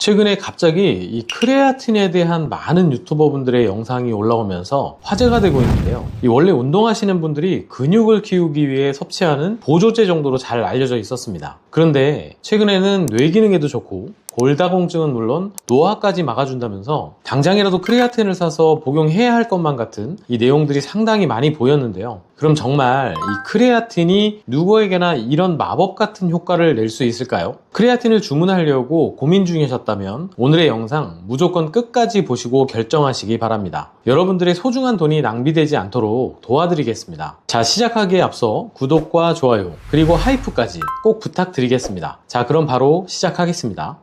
최근에 갑자기 이 크레아틴에 대한 많은 유튜버분들의 영상이 올라오면서 화제가 되고 있는데요. 이 원래 운동하시는 분들이 근육을 키우기 위해 섭취하는 보조제 정도로 잘 알려져 있었습니다. 그런데 최근에는 뇌 기능에도 좋고 골다공증은 물론 노화까지 막아준다면서 당장이라도 크레아틴을 사서 복용해야 할 것만 같은 이 내용들이 상당히 많이 보였는데요. 그럼 정말 이 크레아틴이 누구에게나 이런 마법 같은 효과를 낼 수 있을까요? 크레아틴을 주문하려고 고민 중이셨다면 오늘의 영상 무조건 끝까지 보시고 결정하시기 바랍니다. 여러분들의 소중한 돈이 낭비되지 않도록 도와드리겠습니다. 자, 시작하기에 앞서 구독과 좋아요 그리고 하이프까지 꼭 부탁드리겠습니다. 자, 그럼 바로 시작하겠습니다.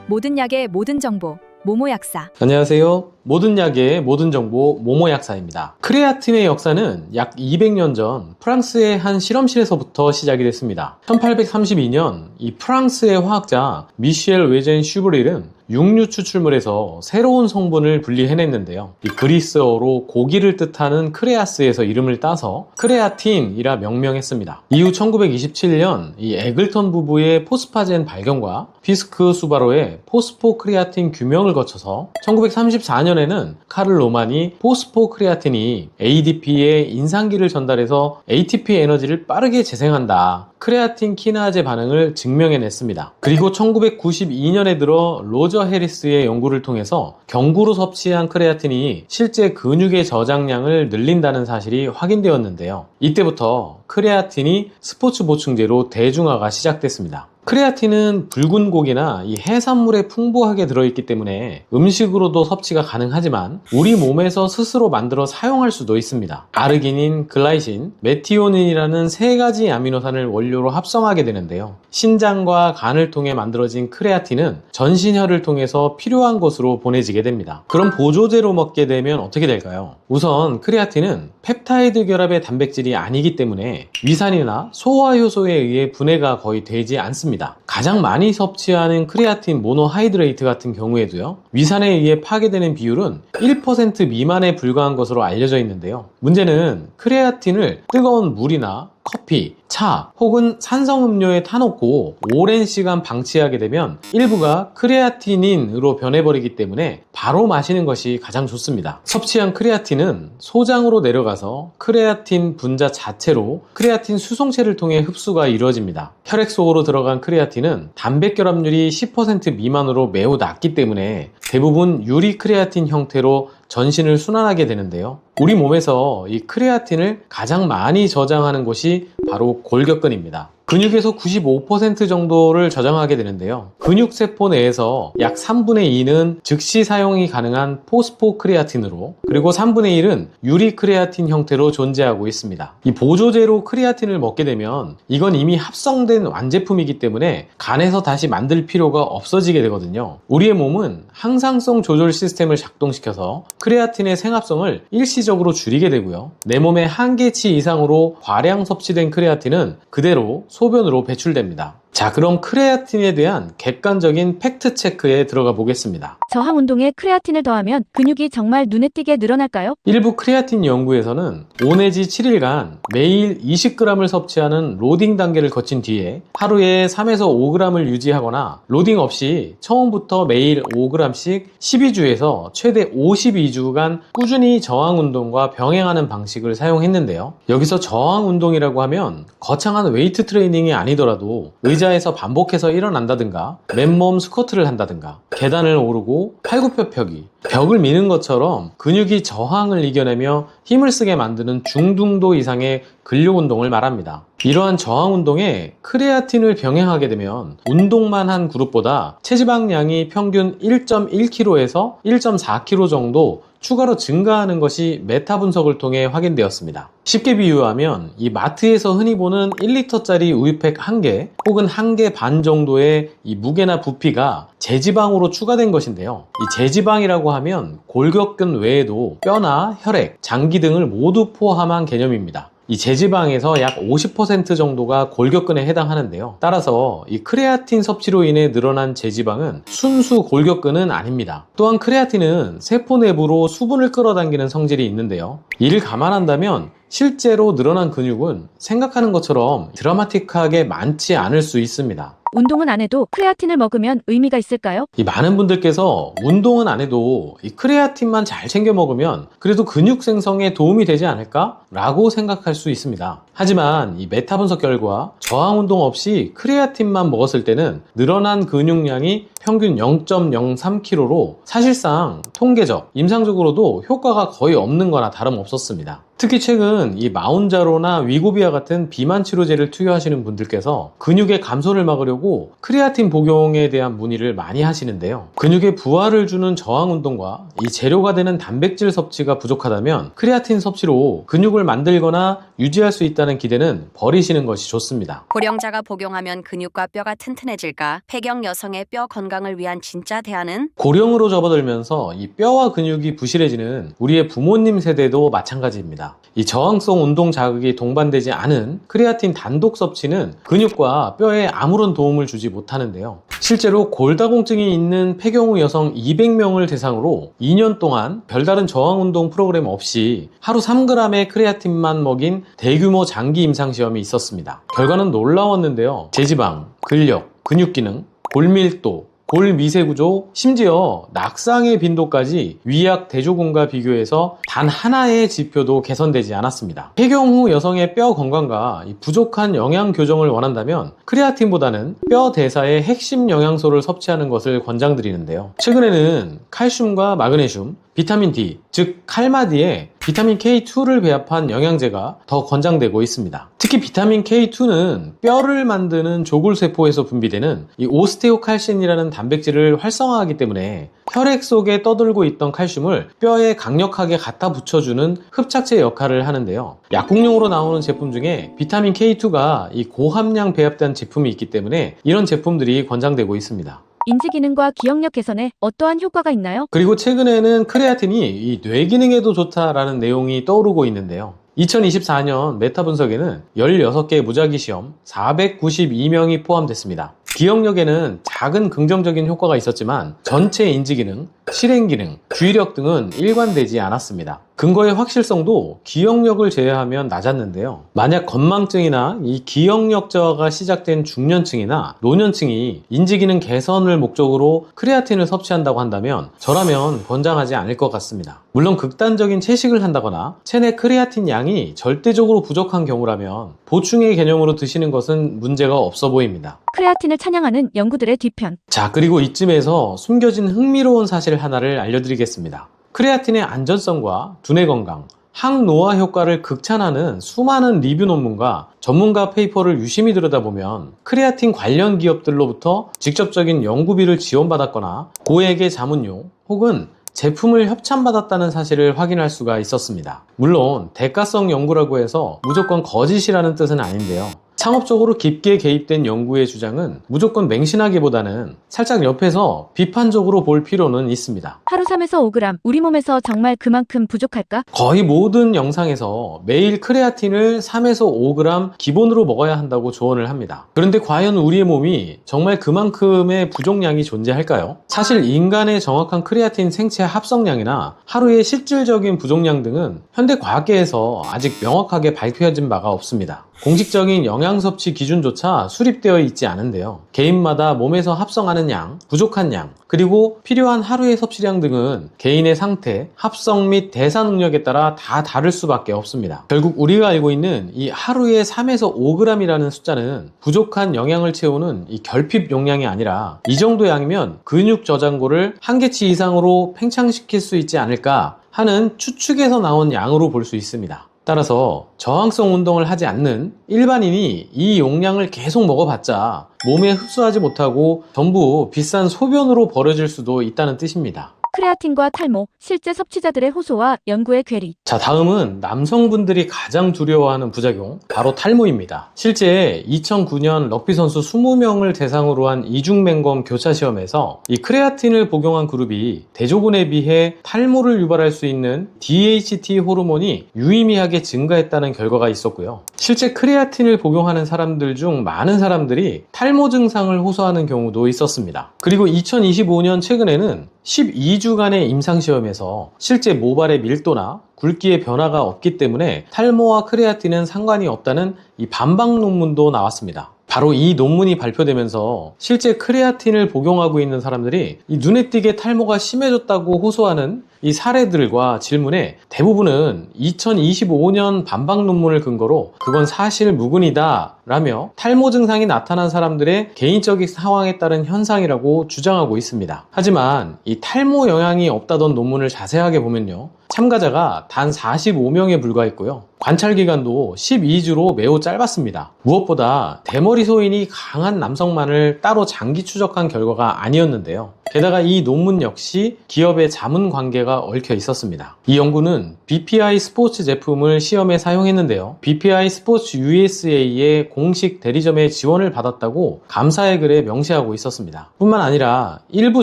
모든 약의 모든 정보 모모약사. 안녕하세요. 모든 약의 모든 정보 모모약사입니다. 크레아틴의 역사는 약 200년 전 프랑스의 한 실험실에서부터 시작이 됐습니다. 1832년 이 프랑스의 화학자 미셸 외젠 슈브릴은 육류 추출물에서 새로운 성분을 분리해냈는데요. 이 그리스어로 고기를 뜻하는 크레아스에서 이름을 따서 크레아틴이라 명명했습니다. 이후 1927년 이 에글턴 부부의 포스파젠 발견과 피스크 수바로의 포스포크레아틴 규명을 거쳐서 1934년에는 카를 로만이 포스포크레아틴이 ADP에 인산기를 전달해서 ATP 에너지를 빠르게 재생한다. 크레아틴 키나제 반응을 증명해냈습니다. 그리고 1992년에 들어 로저 해리스의 연구를 통해서 경구로 섭취한 크레아틴이 실제 근육의 저장량을 늘린다는 사실이 확인되었는데요. 이때부터 크레아틴이 스포츠 보충제로 대중화가 시작됐습니다. 크레아틴은 붉은 고기나 이 해산물에 풍부하게 들어있기 때문에 음식으로도 섭취가 가능하지만 우리 몸에서 스스로 만들어 사용할 수도 있습니다. 아르기닌, 글라이신, 메티오닌이라는 세 가지 아미노산을 원료로 합성하게 되는데요. 신장과 간을 통해 만들어진 크레아틴은 전신혈을 통해서 필요한 곳으로 보내지게 됩니다. 그럼 보조제로 먹게 되면 어떻게 될까요? 우선 크레아틴은 펩타이드 결합의 단백질이 아니기 때문에 위산이나 소화효소에 의해 분해가 거의 되지 않습니다. 가장 많이 섭취하는 크레아틴 모노하이드레이트 같은 경우에도요, 위산에 의해 파괴되는 비율은 1% 미만에 불과한 것으로 알려져 있는데요. 문제는 크레아틴을 뜨거운 물이나 커피, 차 혹은 산성음료에 타놓고 오랜 시간 방치하게 되면 일부가 크레아티닌으로 변해버리기 때문에 바로 마시는 것이 가장 좋습니다. 섭취한 크레아틴은 소장으로 내려가서 크레아틴 분자 자체로 크레아틴 수송체를 통해 흡수가 이루어집니다. 혈액 속으로 들어간 크레아틴은 단백 결합률이 10% 미만으로 매우 낮기 때문에 대부분 유리크레아틴 형태로 전신을 순환하게 되는데요. 우리 몸에서 이 크레아틴을 가장 많이 저장하는 곳이 바로 골격근입니다. 근육에서 95% 정도를 저장하게 되는데요. 근육세포 내에서 약 3분의 2는 즉시 사용이 가능한 포스포크레아틴으로, 그리고 3분의 1은 유리크레아틴 형태로 존재하고 있습니다. 이 보조제로 크레아틴을 먹게 되면 이건 이미 합성된 완제품이기 때문에 간에서 다시 만들 필요가 없어지게 되거든요. 우리의 몸은 항상성 조절 시스템을 작동시켜서 크레아틴의 생합성을 일시적으로 줄이게 되고요. 내 몸의 한계치 이상으로 과량 섭취된 크레아틴은 그대로 소변으로 배출됩니다. 자, 그럼 크레아틴에 대한 객관적인 팩트 체크에 들어가 보겠습니다. 저항 운동에 크레아틴을 더하면 근육이 정말 눈에 띄게 늘어날까요? 일부 크레아틴 연구에서는 5 내지 7일간 매일 20g을 섭취하는 로딩 단계를 거친 뒤에 하루에 3에서 5g을 유지하거나 로딩 없이 처음부터 매일 5g씩 12주에서 최대 52주간 꾸준히 저항 운동과 병행하는 방식을 사용했는데요. 여기서 저항 운동이라고 하면 거창한 웨이트 트레이닝이 아니더라도 의자에서 반복해서 일어난다든가 맨몸 스쿼트를 한다든가 계단을 오르고 팔굽혀펴기, 벽을 미는 것처럼 근육이 저항을 이겨내며 힘을 쓰게 만드는 중등도 이상의 근력 운동을 말합니다. 이러한 저항 운동에 크레아틴을 병행하게 되면 운동만 한 그룹보다 체지방량이 평균 1.1kg에서 1.4kg 정도 추가로 증가하는 것이 메타 분석을 통해 확인되었습니다. 쉽게 비유하면 이 마트에서 흔히 보는 1리터짜리 우유팩 1개 혹은 1개 반 정도의 이 무게나 부피가 제지방으로 추가된 것인데요. 이 제지방이라고 하면 골격근 외에도 뼈나 혈액, 장기 등을 모두 포함한 개념입니다. 이 제지방에서 약 50% 정도가 골격근에 해당하는데요. 따라서 이 크레아틴 섭취로 인해 늘어난 제지방은 순수 골격근은 아닙니다. 또한 크레아틴은 세포 내부로 수분을 끌어당기는 성질이 있는데요. 이를 감안한다면 실제로 늘어난 근육은 생각하는 것처럼 드라마틱하게 많지 않을 수 있습니다. 운동은 안 해도 크레아틴을 먹으면 의미가 있을까요? 이 많은 분들께서 운동은 안 해도 이 크레아틴만 잘 챙겨 먹으면 그래도 근육 생성에 도움이 되지 않을까? 라고 생각할 수 있습니다. 하지만 이 메타 분석 결과 저항 운동 없이 크레아틴만 먹었을 때는 늘어난 근육량이 평균 0.03kg로 사실상 통계적, 임상적으로도 효과가 거의 없는 거나 다름없었습니다. 특히 최근 이 마운자로나 위고비아 같은 비만 치료제를 투여하시는 분들께서 근육의 감소를 막으려고 크레아틴 복용에 대한 문의를 많이 하시는데요. 근육에 부하를 주는 저항 운동과 이 재료가 되는 단백질 섭취가 부족하다면 크레아틴 섭취로 근육을 만들거나 유지할 수 있다는 기대는 버리시는 것이 좋습니다. 고령자가 복용하면 근육과 뼈가 튼튼해질까? 폐경 여성의 뼈 건강을 위한 진짜 대안은? 고령으로 접어들면서 이 뼈와 근육이 부실해지는 우리의 부모님 세대도 마찬가지입니다. 이 저항성 운동 자극이 동반되지 않은 크레아틴 단독 섭취는 근육과 뼈에 아무런 도움을 주지 못하는데요. 실제로 골다공증이 있는 폐경후 여성 200명을 대상으로 2년 동안 별다른 저항 운동 프로그램 없이 하루 3g의 크레아틴만 먹인 대규모 장기 임상 시험이 있었습니다. 결과는 놀라웠는데요. 제지방, 근력, 근육 기능, 골밀도, 골 미세 구조, 심지어 낙상의 빈도까지 위약 대조군과 비교해서 단 하나의 지표도 개선되지 않았습니다. 폐경 후 여성의 뼈 건강과 부족한 영양 교정을 원한다면 크레아틴보다는 뼈 대사의 핵심 영양소를 섭취하는 것을 권장드리는데요. 최근에는 칼슘과 마그네슘, 비타민 D, 즉 칼마디에 비타민 K2를 배합한 영양제가 더 권장되고 있습니다. 특히 비타민 K2는 뼈를 만드는 조골세포에서 분비되는 이 오스테오칼신이라는 단백질을 활성화하기 때문에 혈액 속에 떠돌고 있던 칼슘을 뼈에 강력하게 갖다 붙여주는 흡착제 역할을 하는데요. 약국용으로 나오는 제품 중에 비타민 K2가 이 고함량 배합된 제품이 있기 때문에 이런 제품들이 권장되고 있습니다. 인지 기능과 기억력 개선에 어떠한 효과가 있나요? 그리고 최근에는 크레아틴이 이 뇌 기능에도 좋다라는 내용이 떠오르고 있는데요. 2024년 메타 분석에는 16개 무작위 시험 492명이 포함됐습니다. 기억력에는 작은 긍정적인 효과가 있었지만 전체 인지 기능, 실행 기능, 주의력 등은 일관되지 않았습니다. 근거의 확실성도 기억력을 제외하면 낮았는데요. 만약 건망증이나 이 기억력 저하가 시작된 중년층이나 노년층이 인지 기능 개선을 목적으로 크레아틴을 섭취한다고 한다면 저라면 권장하지 않을 것 같습니다. 물론 극단적인 채식을 한다거나 체내 크레아틴 양이 절대적으로 부족한 경우라면 보충의 개념으로 드시는 것은 문제가 없어 보입니다. 크레아틴을 찬양하는 연구들의 뒤편. 자, 그리고 이쯤에서 숨겨진 흥미로운 사실 하나를 알려드리겠습니다. 크레아틴의 안전성과 두뇌 건강, 항노화 효과를 극찬하는 수많은 리뷰 논문과 전문가 페이퍼를 유심히 들여다보면 크레아틴 관련 기업들로부터 직접적인 연구비를 지원받았거나 고액의 자문료 혹은 제품을 협찬받았다는 사실을 확인할 수가 있었습니다. 물론 대가성 연구라고 해서 무조건 거짓이라는 뜻은 아닌데요. 상업적으로 깊게 개입된 연구의 주장은 무조건 맹신하기보다는 살짝 옆에서 비판적으로 볼 필요는 있습니다. 하루 3에서 5g, 우리 몸에서 정말 그만큼 부족할까? 거의 모든 영상에서 매일 크레아틴을 3에서 5g 기본으로 먹어야 한다고 조언을 합니다. 그런데 과연 우리의 몸이 정말 그만큼의 부족량이 존재할까요? 사실 인간의 정확한 크레아틴 생체 합성량이나 하루의 실질적인 부족량 등은 현대 과학계에서 아직 명확하게 밝혀진 바가 없습니다. 공식적인 영양 섭취 기준조차 수립되어 있지 않은데요. 개인마다 몸에서 합성하는 양, 부족한 양, 그리고 필요한 하루의 섭취량 등은 개인의 상태, 합성 및 대사 능력에 따라 다 다를 수밖에 없습니다. 결국 우리가 알고 있는 이 하루에 3에서 5g이라는 숫자는 부족한 영양을 채우는 이 결핍 용량이 아니라 이 정도 양이면 근육 저장고를 한계치 이상으로 팽창시킬 수 있지 않을까 하는 추측에서 나온 양으로 볼 수 있습니다. 따라서 저항성 운동을 하지 않는 일반인이 이 용량을 계속 먹어봤자 몸에 흡수하지 못하고 전부 비싼 소변으로 버려질 수도 있다는 뜻입니다. 크레아틴과 탈모, 실제 섭취자들의 호소와 연구의 괴리. 자, 다음은 남성분들이 가장 두려워하는 부작용, 바로 탈모입니다. 실제 2009년 럭비 선수 20명을 대상으로 한 이중맹검 교차 시험에서 이 크레아틴을 복용한 그룹이 대조군에 비해 탈모를 유발할 수 있는 DHT 호르몬이 유의미하게 증가했다는 결과가 있었고요. 실제 크레아틴을 복용하는 사람들 중 많은 사람들이 탈모 증상을 호소하는 경우도 있었습니다. 그리고 2025년 최근에는 12주간의 임상시험에서 실제 모발의 밀도나 굵기의 변화가 없기 때문에 탈모와 크레아틴은 상관이 없다는 이 반박 논문도 나왔습니다. 바로 이 논문이 발표되면서 실제 크레아틴을 복용하고 있는 사람들이 이 눈에 띄게 탈모가 심해졌다고 호소하는 이 사례들과 질문에 대부분은 2025년 반박 논문을 근거로 그건 사실 무근이다 라며 탈모 증상이 나타난 사람들의 개인적인 상황에 따른 현상이라고 주장하고 있습니다. 하지만 이 탈모 영향이 없다던 논문을 자세하게 보면요, 참가자가 단 45명에 불과했고요, 관찰 기간도 12주로 매우 짧았습니다. 무엇보다 대머리 소인이 강한 남성만을 따로 장기 추적한 결과가 아니었는데요. 게다가 이 논문 역시 기업의 자문 관계가 얽혀 있었습니다. 이 연구는 BPI 스포츠 제품을 시험에 사용했는데요, BPI 스포츠 USA의 공식 대리점의 지원을 받았다고 감사의 글에 명시하고 있었습니다. 뿐만 아니라 일부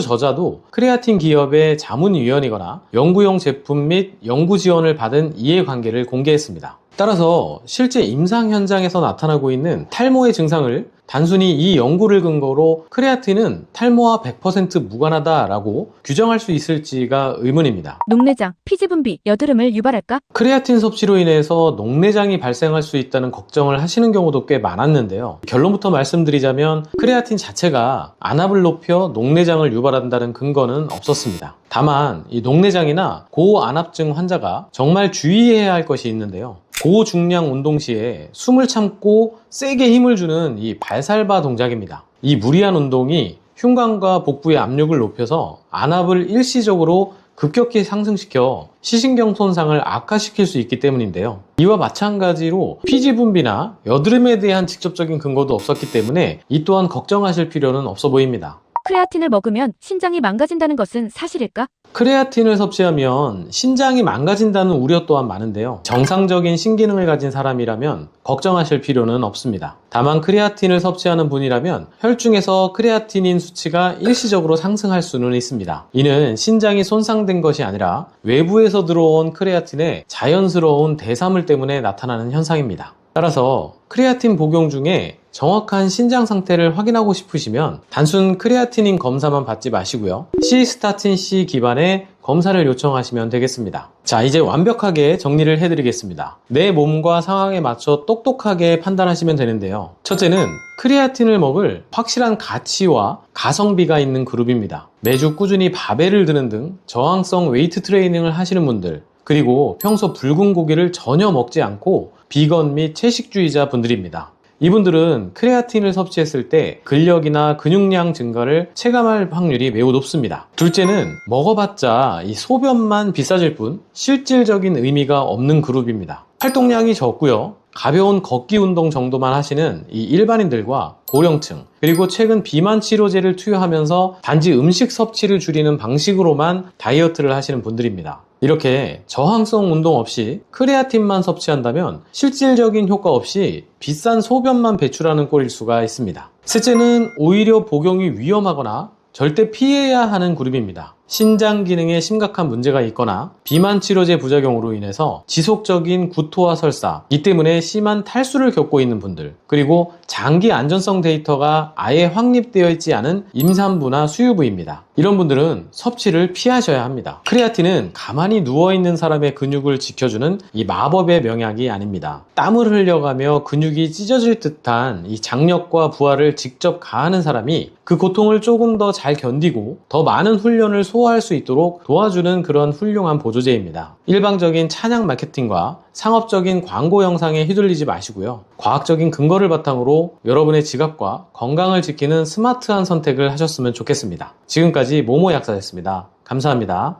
저자도 크레아틴 기업의 자문위원이거나 연구용 제품 및 연구 지원을 받은 이해관계를 공개했습니다. 따라서 실제 임상 현장에서 나타나고 있는 탈모의 증상을 단순히 이 연구를 근거로 크레아틴은 탈모와 100% 무관하다라고 규정할 수 있을지가 의문입니다. 녹내장, 피지 분비, 여드름을 유발할까? 크레아틴 섭취로 인해서 녹내장이 발생할 수 있다는 걱정을 하시는 경우도 꽤 많았는데요. 결론부터 말씀드리자면 크레아틴 자체가 안압을 높여 녹내장을 유발한다는 근거는 없었습니다. 다만 이 녹내장이나 고안압증 환자가 정말 주의해야 할 것이 있는데요, 고중량 운동 시에 숨을 참고 세게 힘을 주는 이 발살바 동작입니다. 이 무리한 운동이 흉관과 복부의 압력을 높여서 안압을 일시적으로 급격히 상승시켜 시신경 손상을 악화시킬 수 있기 때문인데요. 이와 마찬가지로 피지 분비나 여드름에 대한 직접적인 근거도 없었기 때문에 이 또한 걱정하실 필요는 없어 보입니다. 크레아틴을 먹으면 신장이 망가진다는 것은 사실일까? 크레아틴을 섭취하면 신장이 망가진다는 우려 또한 많은데요, 정상적인 신기능을 가진 사람이라면 걱정하실 필요는 없습니다. 다만 크레아틴을 섭취하는 분이라면 혈중에서 크레아티닌 수치가 일시적으로 상승할 수는 있습니다. 이는 신장이 손상된 것이 아니라 외부에서 들어온 크레아틴의 자연스러운 대사물 때문에 나타나는 현상입니다. 따라서 크레아틴 복용 중에 정확한 신장 상태를 확인하고 싶으시면 단순 크레아티닌 검사만 받지 마시고요, 시스타틴C 기반의 검사를 요청하시면 되겠습니다. 자, 이제 완벽하게 정리를 해드리겠습니다. 내 몸과 상황에 맞춰 똑똑하게 판단하시면 되는데요. 첫째는 크레아틴을 먹을 확실한 가치와 가성비가 있는 그룹입니다. 매주 꾸준히 바벨을 드는 등 저항성 웨이트 트레이닝을 하시는 분들, 그리고 평소 붉은 고기를 전혀 먹지 않고 비건 및 채식주의자 분들입니다. 이분들은 크레아틴을 섭취했을 때 근력이나 근육량 증가를 체감할 확률이 매우 높습니다. 둘째는 먹어봤자 이 소변만 비싸질 뿐 실질적인 의미가 없는 그룹입니다. 활동량이 적고요, 가벼운 걷기 운동 정도만 하시는 이 일반인들과 고령층, 그리고 최근 비만 치료제를 투여하면서 단지 음식 섭취를 줄이는 방식으로만 다이어트를 하시는 분들입니다. 이렇게 저항성 운동 없이 크레아틴만 섭취한다면 실질적인 효과 없이 비싼 소변만 배출하는 꼴일 수가 있습니다. 셋째는 오히려 복용이 위험하거나 절대 피해야 하는 그룹입니다. 신장 기능에 심각한 문제가 있거나 비만 치료제 부작용으로 인해서 지속적인 구토와 설사, 이 때문에 심한 탈수를 겪고 있는 분들, 그리고 장기 안전성 데이터가 아예 확립되어 있지 않은 임산부나 수유부입니다. 이런 분들은 섭취를 피하셔야 합니다. 크레아틴은 가만히 누워있는 사람의 근육을 지켜주는 이 마법의 명약이 아닙니다. 땀을 흘려가며 근육이 찢어질 듯한 이 장력과 부하를 직접 가하는 사람이 그 고통을 조금 더 잘 견디고 더 많은 훈련을 소화할 수 있도록 도와주는 그런 훌륭한 보조제입니다. 일방적인 찬양 마케팅과 상업적인 광고 영상에 휘둘리지 마시고요, 과학적인 근거를 바탕으로 여러분의 지갑과 건강을 지키는 스마트한 선택을 하셨으면 좋겠습니다. 지금까지 모모 약사였습니다. 감사합니다.